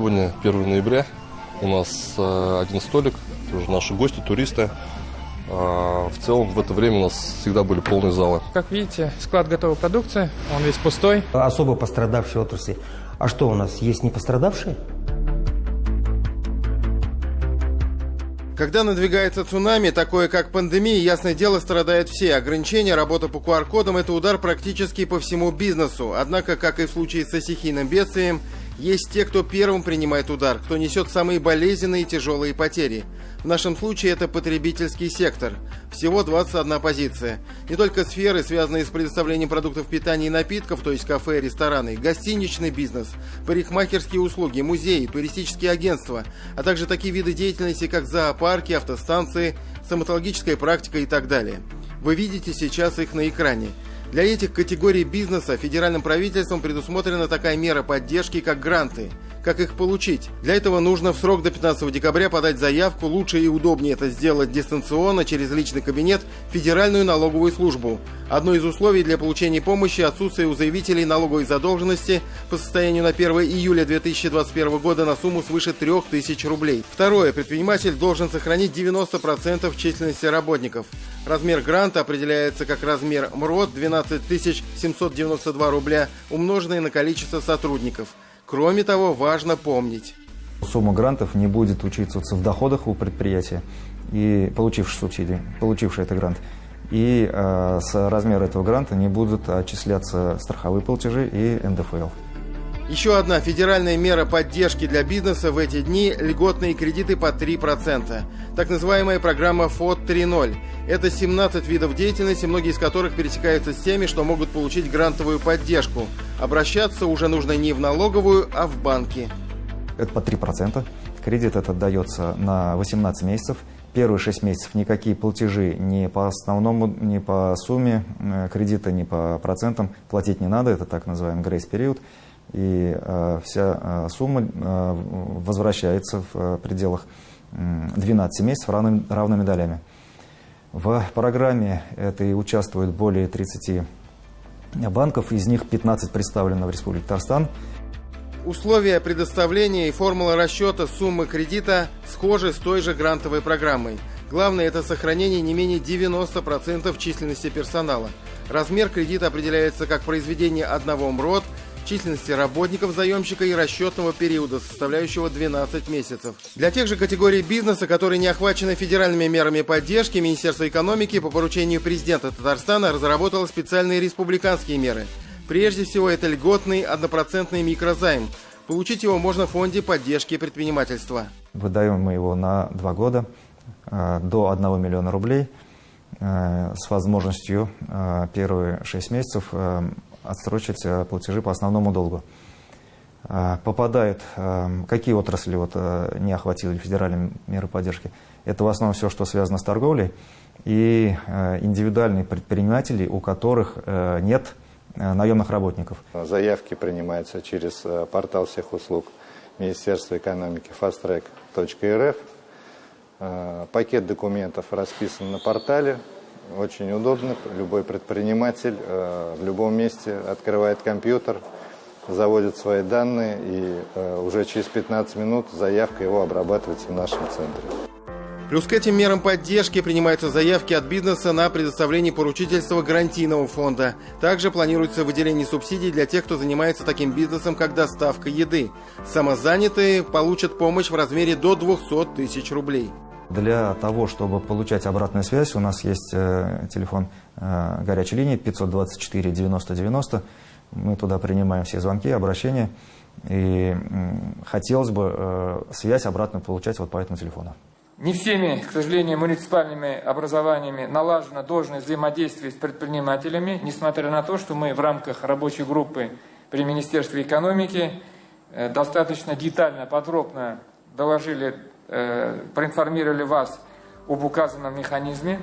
Сегодня 1 ноября. У нас один столик, тоже наши гости, туристы. В целом в это время у нас всегда были полные залы. Как видите, склад готовой продукции, он весь пустой. Особо пострадавшие отрасли. А что у нас, есть не пострадавшие? Когда надвигается цунами, такое как пандемия, ясное дело, страдают все. Ограничения, работа по QR-кодам – это удар практически по всему бизнесу. Однако, как и в случае со стихийным бедствием, есть те, кто первым принимает удар, кто несет самые болезненные и тяжелые потери. В нашем случае это потребительский сектор. Всего 21 позиция. Не только сферы, связанные с предоставлением продуктов питания и напитков, то есть кафе и рестораны, гостиничный бизнес, парикмахерские услуги, музеи, туристические агентства, а также такие виды деятельности, как зоопарки, автостанции, стоматологическая практика и так далее. Вы видите сейчас их на экране. Для этих категорий бизнеса федеральным правительством предусмотрена такая мера поддержки, как гранты. Как их получить? Для этого нужно в срок до 15 декабря подать заявку, лучше и удобнее это сделать дистанционно через личный кабинет в Федеральную налоговую службу. Одно из условий для получения помощи – отсутствие у заявителей налоговой задолженности по состоянию на 1 июля 2021 года на сумму свыше 3000 рублей. Второе. Предприниматель должен сохранить 90% численности работников. Размер гранта определяется как размер МРОТ 12 792 рубля, умноженный на количество сотрудников. Кроме того, важно помнить. Сумма грантов не будет учитываться в доходах у предприятия, и получивший субсидии, получивший этот грант. И с размера этого гранта не будут отчисляться страховые платежи и НДФЛ. Еще одна федеральная мера поддержки для бизнеса в эти дни – льготные кредиты по 3%. Так называемая программа ФОД 3.0. Это 17 видов деятельности, многие из которых пересекаются с теми, что могут получить грантовую поддержку. Обращаться уже нужно не в налоговую, а в банки. Это по 3%. Кредит этот дается на 18 месяцев. Первые 6 месяцев никакие платежи ни по основному, ни по сумме кредита, ни по процентам платить не надо. Это так называемый грейс-период. И вся сумма возвращается в пределах 12 месяцев равными долями. В программе этой участвует более 30 банков, из них 15 представлено в Республике Татарстан. Условия предоставления и формула расчета суммы кредита схожи с той же грантовой программой. Главное – это сохранение не менее 90% численности персонала. Размер кредита определяется как произведение одного МРОТ, численности работников заемщика и расчетного периода, составляющего 12 месяцев. Для тех же категорий бизнеса, которые не охвачены федеральными мерами поддержки, Министерство экономики по поручению президента Татарстана разработало специальные республиканские меры. Прежде всего, это льготный 1% микрозайм. Получить его можно в фонде поддержки предпринимательства. Выдаем мы его на 2 года до 1 миллиона рублей с возможностью первые 6 месяцев отсрочить платежи по основному долгу. Попадает, какие отрасли не охватили федеральные меры поддержки? Это в основном все, что связано с торговлей, и индивидуальные предприниматели, у которых нет наемных работников. Заявки принимаются через портал всех услуг Министерства экономики fasttrack.rf. Пакет документов расписан на портале. Очень удобно. Любой предприниматель в любом месте открывает компьютер, заводит свои данные, и уже через 15 минут заявка его обрабатывается в нашем центре. Плюс к этим мерам поддержки принимаются заявки от бизнеса на предоставление поручительства гарантийного фонда. Также планируется выделение субсидий для тех, кто занимается таким бизнесом, как доставка еды. Самозанятые получат помощь в размере до 200 тысяч рублей. Для того, чтобы получать обратную связь, у нас есть телефон горячей линии 524 90 90. Мы туда принимаем все звонки, обращения. И хотелось бы связь обратно получать по этому телефону. Не всеми, к сожалению, муниципальными образованиями налажено должное взаимодействие с предпринимателями, несмотря на то, что мы в рамках рабочей группы при Министерстве экономики достаточно детально, подробно доложили, проинформировали вас об указанном механизме.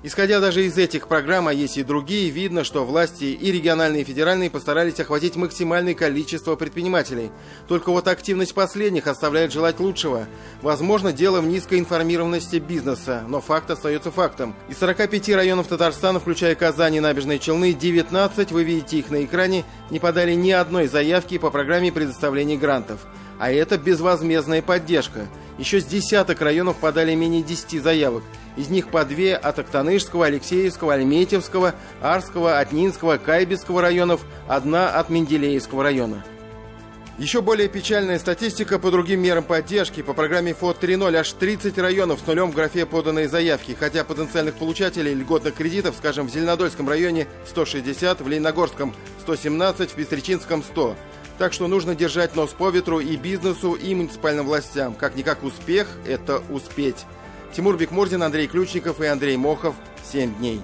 Исходя даже из этих программ, а есть и другие, видно, что власти и региональные, и федеральные постарались охватить максимальное количество предпринимателей. Только активность последних оставляет желать лучшего. Возможно, дело в низкой информированности бизнеса, но факт остается фактом. Из 45 районов Татарстана, включая Казань и Набережные Челны, 19, вы видите их на экране, не подали ни одной заявки по программе предоставления грантов. А это безвозмездная поддержка. Еще с десяток районов подали менее 10 заявок. Из них по 2 от Актанышского, Алексеевского, Альметьевского, Арского, Атнинского, Кайбисского районов, 1 от Менделеевского района. Еще более печальная статистика по другим мерам поддержки. По программе ФОД 3.0 аж 30 районов с нулем в графе поданные заявки, хотя потенциальных получателей льготных кредитов, скажем, в Зеленодольском районе 160, в Лениногорском 117, в Пестричинском 100. Так что нужно держать нос по ветру и бизнесу, и муниципальным властям. Как-никак успех – это успеть. Тимур Бекмурзин, Андрей Ключников и Андрей Мохов. 7 дней.